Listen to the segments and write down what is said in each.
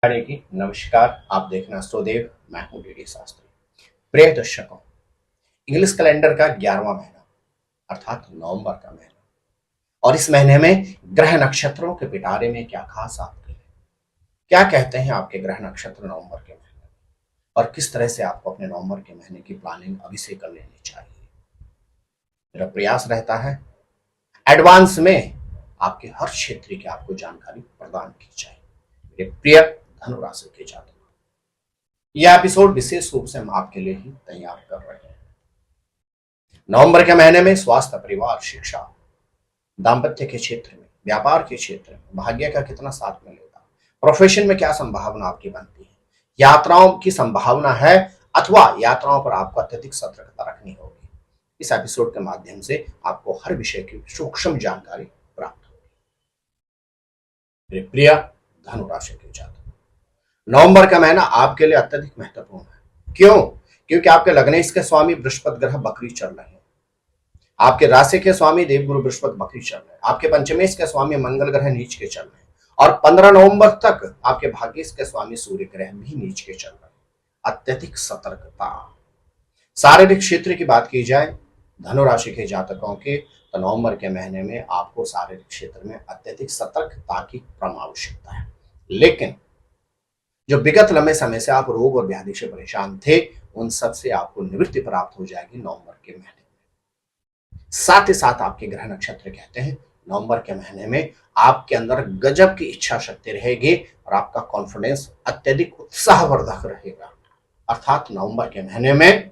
की नमस्कार। आप देखना स्वदेव, मैं हूं डीडी शास्त्री। प्रिय दर्शकों, इंग्लिश कैलेंडर का 11वां महीना अर्थात नवंबर का महीना, और इस महीने में ग्रह नक्षत्रों के पिटारे में क्या खास आपके लिए क्या कहते हैं आपके ग्रह नक्षत्र नवंबर के महीने में, और किस तरह से आपको अपने नवंबर के महीने की प्लानिंग अभी से कर लेनी चाहिए। मेरा प्रयास रहता है एडवांस में आपके हर क्षेत्र की आपको जानकारी प्रदान की जाए। मेरे प्रिय धनु राशि के जातक, यह एपिसोड विशेष रूप से हम आपके लिए ही तैयार कर रहे हैं। नवंबर के महीने में स्वास्थ्य, परिवार, शिक्षा, दाम्पत्य के क्षेत्र में, व्यापार के क्षेत्र में भाग्य का कितना साथ मिलेगा, प्रोफेशन में क्या संभावना आपकी बनती है, यात्राओं की संभावना है अथवा यात्राओं पर आपको अत्यधिक सतर्कता रखनी होगी। इस एपिसोड के माध्यम से आपको हर विषय की सूक्ष्म जानकारी प्राप्त होगी। मेरे प्रिय धनु राशि के जातक, नवंबर का महीना आपके लिए अत्यधिक महत्वपूर्ण है। क्यों? क्योंकि आपके लग्नेश के स्वामी बृहस्पति ग्रह बकरी चल रहे हैं, आपके राशि के स्वामी देवगुरु बृहस्पति बकरी चल रहे हैं, आपके पंचमेश के स्वामी मंगल ग्रह नीच के चल रहे हैं, और 15 नवंबर तक आपके भाग्येश के स्वामी सूर्य ग्रह भी नीच के चल रहे हैं। अत्यधिक सतर्कता। शारीरिक क्षेत्र की बात की जाए धनु राशि के जातकों के, तो नवंबर के महीने में आपको शारीरिक क्षेत्र में अत्यधिक सतर्कता की परम आवश्यकता है। लेकिन जो विगत लंबे समय से आप रोग और व्याधि से परेशान थे, उन सब से आपको निवृत्ति प्राप्त हो जाएगी नवंबर के महीने में। साथ ही साथ आपके ग्रह नक्षत्र कहते हैं नवंबर के महीने में आपके अंदर गजब की इच्छा शक्ति रहेगी और आपका कॉन्फिडेंस अत्यधिक उत्साहवर्धक रहेगा। अर्थात नवंबर के महीने में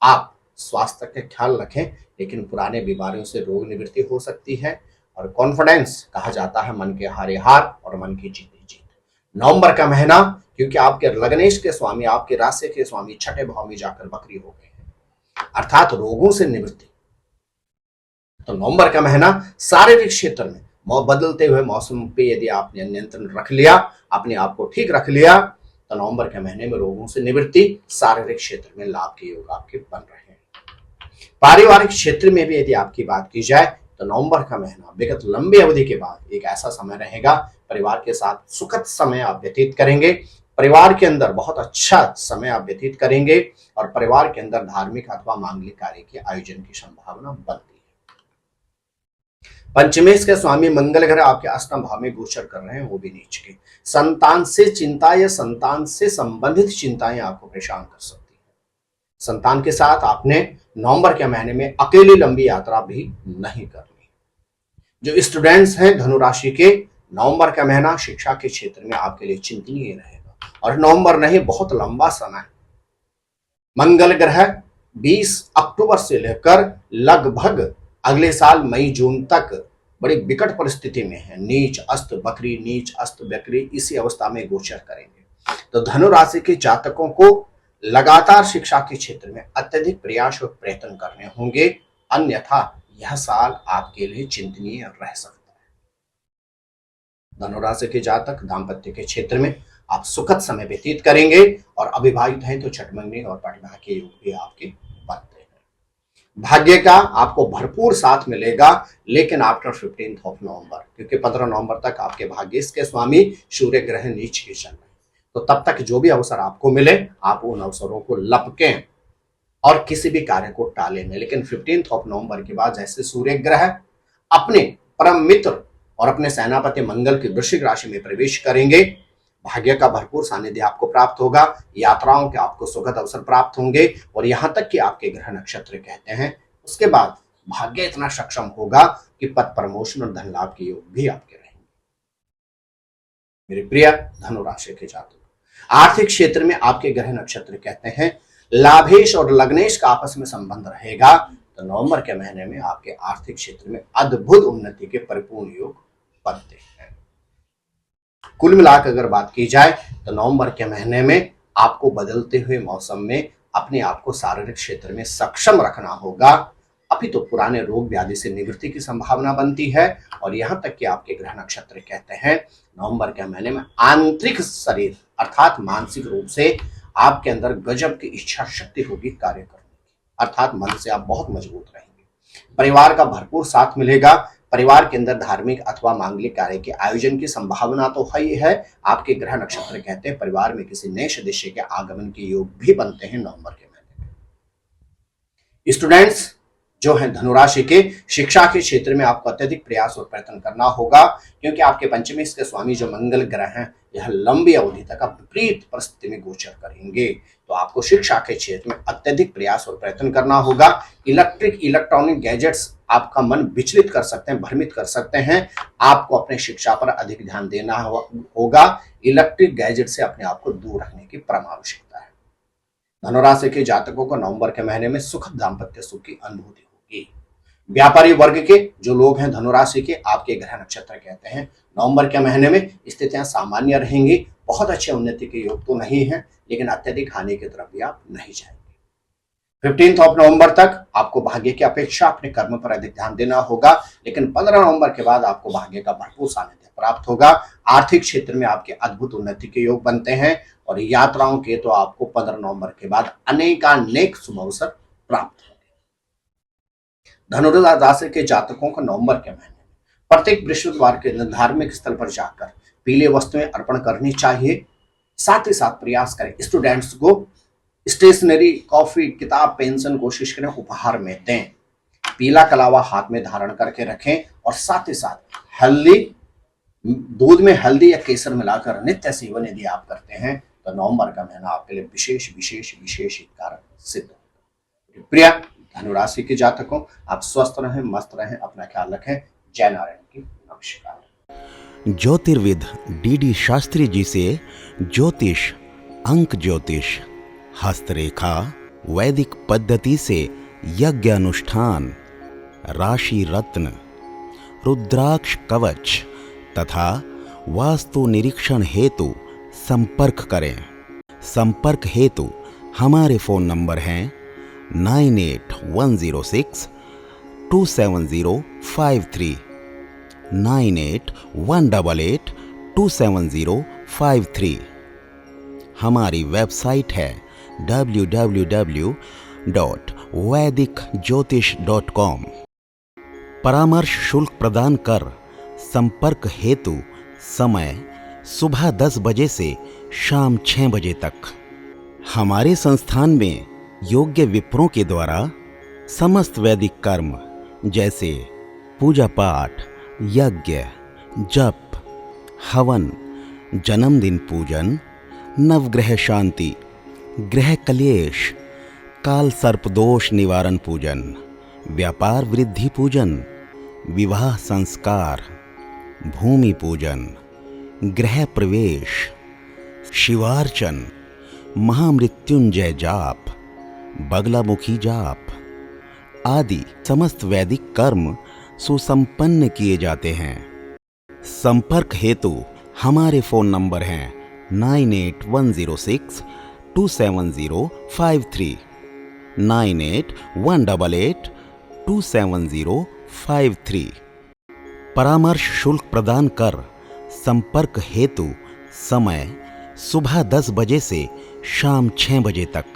आप स्वास्थ्य का ख्याल रखें, लेकिन पुराने बीमारियों से रोग निवृत्ति हो सकती है। और कॉन्फिडेंस कहा जाता है मन के हारे हार और मन की जीते जीत। नवंबर का महीना, क्योंकि आपके लग्नेश के स्वामी आपके राशि के स्वामी छठे भाव में जाकर बकरी हो गए हैं, अर्थात रोगों से निवृत्ति। तो नवंबर का महीना शारीरिक क्षेत्र में बदलते हुए मौसम पे यदि आपने नियंत्रण रख लिया, अपने आप को ठीक रख लिया, तो नवंबर के महीने में रोगों से निवृत्ति, शारीरिक क्षेत्र में लाभ के योग आपके बन रहे हैं। पारिवारिक क्षेत्र में भी यदि आपकी बात की जाए, तो नवंबर का महीना विगत लंबी अवधि के बाद एक ऐसा समय रहेगा, परिवार के साथ सुखद समय आप व्यतीत करेंगे, परिवार के अंदर बहुत अच्छा समय आप व्यतीत करेंगे, और परिवार के अंदर धार्मिक अथवा मांगलिक कार्य के आयोजन की संभावना बनती है। पंचमेश के स्वामी मंगल ग्रह आपके अष्टम भाव में गोचर कर रहे हैं, वो भी नीच के। संतान से चिंता या संतान से संबंधित चिंताएं आपको परेशान कर सकती है। संतान के साथ आपने नवंबर के महीने में अकेली लंबी यात्रा भी नहीं करनी। जो स्टूडेंट्स हैं धनु राशि के, नवंबर का महीना शिक्षा के क्षेत्र में आपके लिए चिंतनीय रहेगा, और नवंबर नहीं, बहुत लंबा समय। मंगल ग्रह 20 अक्टूबर से लेकर लगभग अगले साल मई जून तक बड़ी विकट परिस्थिति में है। नीच अस्त बकरी, नीच अस्त बकरी, इसी अवस्था में गोचर करेंगे। तो धनु राशि के जातकों को लगातार शिक्षा के क्षेत्र में अत्यधिक प्रयास और प्रयत्न करने होंगे, अन्यथा यह साल आपके लिए चिंतनीय रह सकता है। धनु राशि के जातक दाम्पत्य के क्षेत्र में आप सुखद समय व्यतीत करेंगे, और अविवाहित हैं तो छठमंगनी और पटना के योग भी आपके बनते हैं। भाग्य का आपको भरपूर साथ मिलेगा, लेकिन आफ्टर 15 नवंबर, क्योंकि 15 नवंबर तक आपके भाग्येश के स्वामी सूर्य ग्रह नीच के चल रहे हैं। तो तब तक जो भी अवसर आपको मिले, आप उन अवसरों को लपकें और किसी भी कार्य को टालें नहीं। लेकिन 15 नवंबर के बाद जैसे सूर्य ग्रह अपने परम मित्र और अपने सेनापति मंगल की वृश्चिक राशि में प्रवेश करेंगे, भाग्य का भरपूर सानिध्य आपको प्राप्त होगा, यात्राओं के आपको सुखद अवसर प्राप्त होंगे, और यहां तक कि आपके ग्रह नक्षत्र कहते हैं उसके बाद भाग्य इतना सक्षम होगा कि पद प्रमोशन और धन लाभ के योग भी आपके रहेंगे। मेरे प्रिय धनु राशि के जातक, आर्थिक क्षेत्र में आपके ग्रह नक्षत्र कहते हैं लाभेश और लग्नेश का आपस में संबंध रहेगा। तो नवंबर के महीने में आपके आर्थिक क्षेत्र में अद्भुत उन्नति के परिपूर्ण योग बनते हैं। कुल मिलाकर अगर बात की जाए, तो नवंबर के महीने में आपको बदलते हुए मौसम में अपने आप को शारीरिक क्षेत्र में सक्षम रखना होगा, अभी तो पुराने रोग व्याधि से निवृत्ति की संभावना बनती है। और यहां तक कि आपके ग्रह नक्षत्र कहते हैं नवंबर के महीने में आंतरिक शरीर अर्थात मानसिक रूप से आपके अंदर गजब की इच्छा शक्ति होगी कार्य करने की, अर्थात मन से आप बहुत मजबूत रहेंगे। परिवार का भरपूर साथ मिलेगा, परिवार के अंदर धार्मिक अथवा मांगलिक कार्य के आयोजन की संभावना तो है ही है। आपके ग्रह नक्षत्र कहते हैं परिवार में किसी नए सदस्य के आगमन के योग भी बनते हैं नवंबर के महीने में। स्टूडेंट्स जो हैं धनुराशि के, शिक्षा के क्षेत्र में आपको अत्यधिक प्रयास और प्रयत्न करना होगा, क्योंकि आपके पंचमी के स्वामी जो मंगल ग्रह हैं यह लंबी अवधि तक विपरीत परिस्थिति में गोचर करेंगे। तो आपको शिक्षा के क्षेत्र में अत्यधिक प्रयास और प्रयत्न करना होगा। इलेक्ट्रॉनिक गैजेट्स आपका मन विचलित कर सकते हैं, भ्रमित कर सकते हैं। आपको अपने शिक्षा पर अधिक ध्यान देना होगा। इलेक्ट्रिक गैजेट से अपने आप को दूर रखने की परम आवश्यकता है। धनुराशि के जातकों को नवंबर के महीने में सुखद दाम्पत्य सुख की अनुभूति होगी। व्यापारी वर्ग के जो लोग हैं धनुराशि के, आपके ग्रह नक्षत्र कहते हैं नवंबर के महीने में स्थितियां सामान्य रहेंगी। बहुत अच्छे उन्नति के योग तो नहीं है, लेकिन अत्यधिक हानि की तरफ भी आप नहीं जाएंगे। 15 नवंबर तक आपको भाग्य की अपेक्षा अपने कर्म पर अधिक ध्यान देना होगा, लेकिन 15 नवंबर के बाद आपको भाग्य का भरपूर सानिध्य प्राप्त होगा। आर्थिक क्षेत्र में आपके अद्भुत उन्नति के योग बनते हैं और यात्राओं के तो आपको 15 नवंबर के बाद अनेकानेक शुभ अवसर प्राप्त होंगे। धनुराशि के जातकों को नवंबर के महीने में प्रत्येक बृहस्पतिवार के दिन धार्मिक स्थल पर जाकर पीले वस्तुएं अर्पण करनी चाहिए। साथ ही साथ प्रयास करें स्टूडेंट्स को स्टेशनरी, कॉफी, किताब, पेंशन कोशिश करें उपहार में दें। पीला कलावा हाथ में धारण करके रखें और साथ ही साथ हल्दी, दूध में हल्दी या केसर मिलाकर नित्य सेवन यदि आप करते हैं तो नवंबर का महीना आपके लिए विशेष विशेष विशेष हितकारक सिद्ध होगा। प्रिय धनुराशि के जातकों, आप स्वस्थ रहें, मस्त रहें, अपना ख्याल रखें। जय नारायण की नमस्कार। ज्योतिर्विद डीडी शास्त्री जी से ज्योतिष, अंक ज्योतिष, हस्तरेखा, वैदिक पद्धति से यज्ञ अनुष्ठान, राशि रत्न, रुद्राक्ष कवच तथा वास्तु निरीक्षण हेतु संपर्क करें। संपर्क हेतु हमारे फोन नंबर हैं 9810627053, 9818827053। हमारी वेबसाइट है www.vedicjyotish.com। परामर्श शुल्क प्रदान कर संपर्क हेतु समय सुबह 10 बजे से शाम 6 बजे तक। हमारे संस्थान में योग्य विप्रों के द्वारा समस्त वैदिक कर्म जैसे पूजा पाठ, यज्ञ, जप, हवन, जन्मदिन पूजन, नवग्रह शांति, ग्रह कलेश, काल सर्प दोष निवारण पूजन, व्यापार वृद्धि पूजन, विवाह संस्कार, भूमि पूजन, गृह प्रवेश, शिवार्चन, महामृत्युंजय जाप, बगलामुखी जाप आदि समस्त वैदिक कर्म सुसंपन्न किए जाते हैं। संपर्क हेतु हमारे फोन नंबर हैं 9810627053, 9818827053। परामर्श शुल्क प्रदान कर संपर्क हेतु समय सुबह 10 बजे से शाम 6 बजे तक।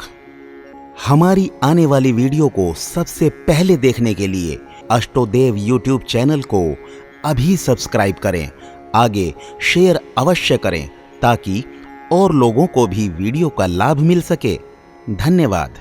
हमारी आने वाली वीडियो को सबसे पहले देखने के लिए अष्टोदेव यूट्यूब चैनल को अभी सब्सक्राइब करें। आगे शेयर अवश्य करें ताकि और लोगों को भी वीडियो का लाभ मिल सके। धन्यवाद।